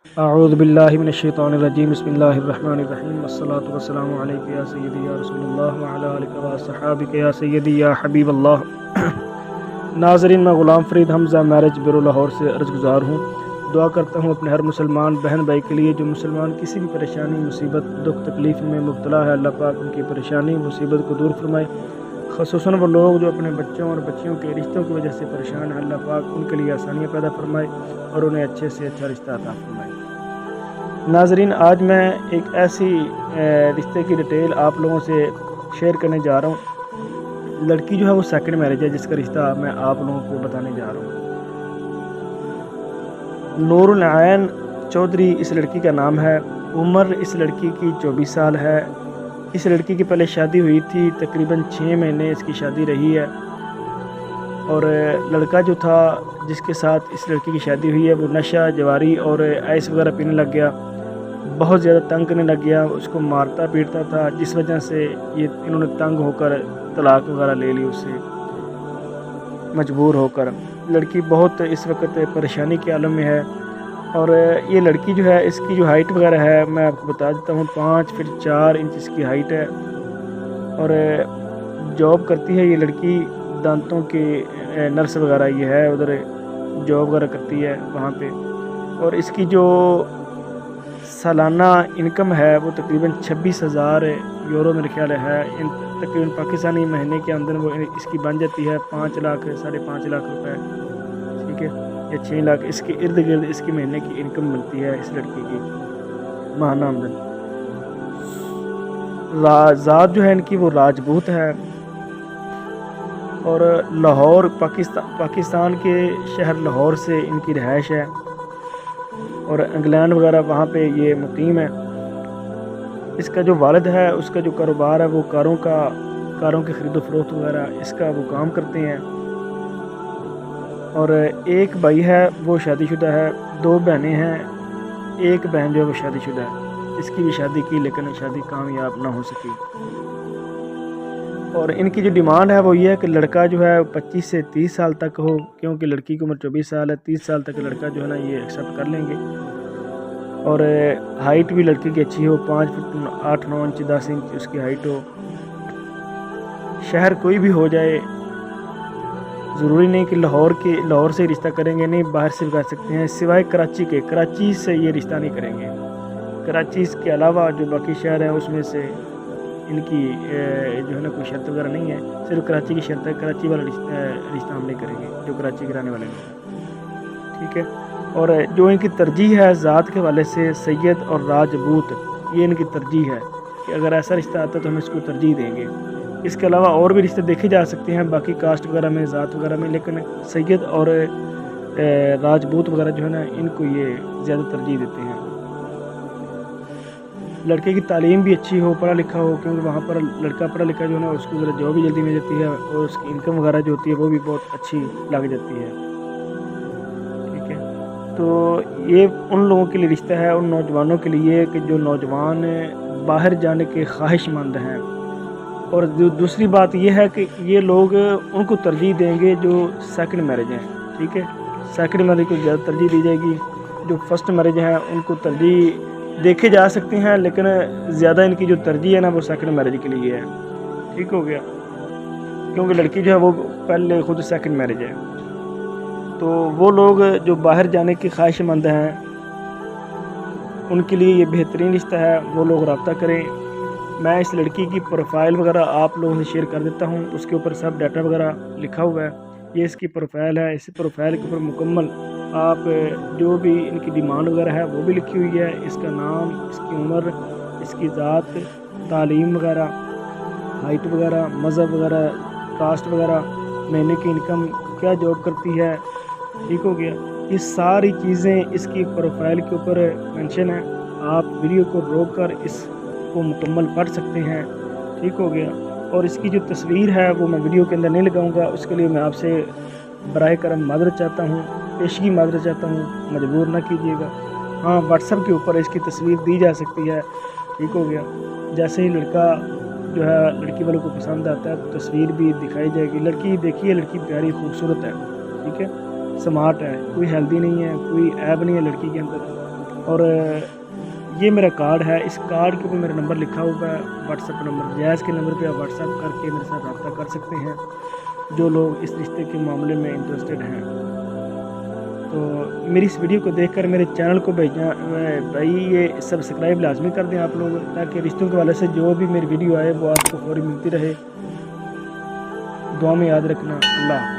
اعوذ باللہ من الشیطان الرجیم بسم اللہ الرحمن الرحیم والصلاة والسلام علیک یا سیدی یا رسول اللہ وعلی آلک و صحابک یا سیدی یا حبیب اللہ۔ ناظرین، میں غلام فرید حمزہ میرج بیورو لاہور سے عرض گزار ہوں۔ دعا کرتا ہوں اپنے ہر مسلمان بہن بھائی کے لیے جو مسلمان کسی بھی پریشانی، مصیبت، دکھ تکلیف میں مبتلا ہے، اللہ پاک ان کی پریشانی مصیبت کو دور فرمائے۔ خصوصاً وہ لوگ جو اپنے بچوں اور بچیوں کے رشتوں کی وجہ سے پریشان ہیں، اللہ پاک ان کے لیے آسانیاں پیدا فرمائے اور انہیں اچھے سے اچھا رشتہ عطا فرمائے۔ ناظرین، آج میں ایک ایسی رشتے کی ڈیٹیل آپ لوگوں سے شیئر کرنے جا رہا ہوں۔ لڑکی جو ہے وہ سیکنڈ میرج ہے، جس کا رشتہ میں آپ لوگوں کو بتانے جا رہا ہوں۔ نور العین چودھری اس لڑکی کا نام ہے۔ عمر اس لڑکی کی 24 سال ہے۔ اس لڑکی کی پہلے شادی ہوئی تھی، تقریباً 6 مہینے اس کی شادی رہی ہے، اور لڑکا جو تھا جس کے ساتھ اس لڑکی کی شادی ہوئی ہے وہ نشہ جواری اور آئس وغیرہ پینے لگ گیا، بہت زیادہ تنگ کرنے لگ گیا، اس کو مارتا پیٹتا تھا، جس وجہ سے انہوں نے تنگ ہو کر طلاق وغیرہ لے لی، اس سے مجبور ہو کر۔ لڑکی بہت اس وقت پریشانی کے عالم میں ہے، اور یہ لڑکی جو ہے اس کی جو ہائٹ وغیرہ ہے میں آپ کو بتا دیتا ہوں، 5 فٹ 4 انچ اس کی ہائٹ ہے، اور جاب کرتی ہے یہ لڑکی، دانتوں کی نرس وغیرہ یہ ہے، ادھر جاب وغیرہ کرتی ہے وہاں پہ، اور اس کی جو سالانہ انکم ہے وہ تقریباً 26,000 یورو میرے خیال ہے، تقریباً پاکستانی مہینے کے اندر وہ اس کی بن جاتی ہے 5 لاکھ 5.5 لاکھ روپے، ٹھیک ہے، یا 6 لاکھ اس کے ارد گرد اس کی مہینے کی انکم ملتی ہے اس لڑکی کی ماہانہ آمدن۔ ذات جو ہے ان کی وہ راجپوت ہے، اور لاہور پاکستان کے شہر لاہور سے ان کی رہائش ہے، اور انگلینڈ وغیرہ وہاں پہ یہ مقیم ہے۔ اس کا جو والد ہے اس کا جو کاروبار ہے وہ کاروں کی خرید و فروخت وغیرہ اس کا وہ کام کرتے ہیں، اور ایک بھائی ہے وہ شادی شدہ ہے، 2 بہنیں ہیں، ایک بہن جو ہے وہ شادی شدہ ہے، اس کی بھی شادی کی لیکن شادی کامیاب نہ ہو سکی۔ اور ان کی جو ڈیمانڈ ہے وہ یہ ہے کہ لڑکا جو ہے 25 سے 30 سال تک ہو، کیونکہ لڑکی کی عمر 24 سال ہے، 30 سال تک لڑکا جو ہے نا یہ ایکسیپٹ کر لیں گے، اور ہائٹ بھی لڑکی کی اچھی ہو، 5 فٹ 8-9 انچ 10 انچ اس کی ہائٹ ہو۔ شہر کوئی بھی ہو جائے، ضروری نہیں کہ لاہور سے رشتہ کریں گے، نہیں، باہر سے بھی کر سکتے ہیں، سوائے کراچی کے، کراچی سے یہ رشتہ نہیں کریں گے، کراچی کے علاوہ جو باقی شہر ہیں اس میں سے ان کی جو ہے نا کوئی شرط وغیرہ نہیں ہے، صرف کراچی کی شرط ہے، کراچی والا رشتہ ہم نہیں کریں گے جو کراچی کے رہنے والے لوگ ہیں، ٹھیک ہے۔ اور جو ان کی ترجیح ہے ذات کے حوالے سے سید اور راجپوت، یہ ان کی ترجیح ہے کہ اگر ایسا رشتہ آتا ہے تو ہم اس کو ترجیح دیں گے۔ اس کے علاوہ اور بھی رشتے دیکھے جا سکتے ہیں باقی کاسٹ وغیرہ میں، ذات وغیرہ میں، لیکن سید اور راجپوت وغیرہ جو ہے نا ان کو یہ زیادہ ترجیح دیتے ہیں۔ لڑکے کی تعلیم بھی اچھی ہو، پڑھا لکھا ہو، کیونکہ وہاں پر لڑکا پڑھا لکھا جو ہے نا اس کو ذرا جاب بھی جلدی مل جاتی ہے، اور اس کی انکم وغیرہ جو ہوتی ہے وہ بھی بہت اچھی لگ جاتی ہے، ٹھیک ہے۔ تو یہ ان لوگوں کے لیے رشتہ ہے، ان نوجوانوں کے لیے کہ جو نوجوان باہر جانے کے خواہش مند ہیں، اور دوسری بات یہ ہے کہ یہ لوگ ان کو ترجیح دیں گے جو سیکنڈ میرج ہیں، ٹھیک ہے، سیکنڈ میرج کو زیادہ ترجیح دی جائے گی، جو فرسٹ میرج ہیں ان کو ترجیح دیکھے جا سکتے ہیں، لیکن زیادہ ان کی جو ترجیح ہے نا وہ سیکنڈ میرج کے لیے ہے، ٹھیک ہو گیا، کیونکہ لڑکی جو ہے وہ پہلے خود سیکنڈ میرج ہے۔ تو وہ لوگ جو باہر جانے کی خواہش مند ہیں ان کے لیے یہ بہترین رشتہ ہے، وہ لوگ رابطہ کریں۔ میں اس لڑکی کی پروفائل وغیرہ آپ لوگوں سے شیئر کر دیتا ہوں، اس کے اوپر سب ڈیٹا وغیرہ لکھا ہوا ہے، یہ اس کی پروفائل ہے، اس پروفائل کے اوپر مکمل آپ جو بھی ان کی ڈیمانڈ وغیرہ ہے وہ بھی لکھی ہوئی ہے، اس کا نام، اس کی عمر، اس کی ذات، تعلیم وغیرہ، ہائٹ وغیرہ، مذہب وغیرہ، کاسٹ وغیرہ، مہینے کی انکم، کیا جاب کرتی ہے، ٹھیک ہو گیا، یہ ساری چیزیں اس کی پروفائل کے اوپر مینشن ہے۔ آپ ویڈیو کو روک کر اس کو مکمل پڑھ سکتے ہیں، ٹھیک ہو گیا۔ اور اس کی جو تصویر ہے وہ میں ویڈیو کے اندر نہیں لگاؤں گا، اس کے لیے میں آپ سے براہ کرم معذرت چاہتا ہوں، پیشگی معذرت چاہتا ہوں، مجبور نہ کیجیے گا۔ ہاں، واٹس ایپ کے اوپر اس کی تصویر دی جا سکتی ہے، ٹھیک ہو گیا، جیسے ہی لڑکا جو ہے لڑکی والوں کو پسند آتا ہے تو تصویر بھی دکھائی جائے گی۔ لڑکی دیکھیے، لڑکی پیاری خوبصورت ہے، ٹھیک ہے، سمارٹ ہے، کوئی ہیلدی نہیں ہے، کوئی عیب نہیں ہے لڑکی کے اندر، اور یہ میرا کارڈ ہے، اس کارڈ کے اوپر میرا نمبر لکھا ہوا ہے، واٹس ایپ نمبر، جائز کے نمبر پہ آپ واٹس ایپ کر کے میرے ساتھ رابطہ کر سکتے ہیں جو لوگ اس رشتے کے معاملے میں انٹرسٹڈ ہیں۔ تو میری اس ویڈیو کو دیکھ کر میرے چینل کو بھائی یہ سبسکرائب لازمی کر دیں آپ لوگ، تاکہ رشتوں کے حوالے سے جو بھی میری ویڈیو آئے وہ آپ کو فوری ملتی رہے۔ دعا میں یاد رکھنا۔ اللہ حافظ۔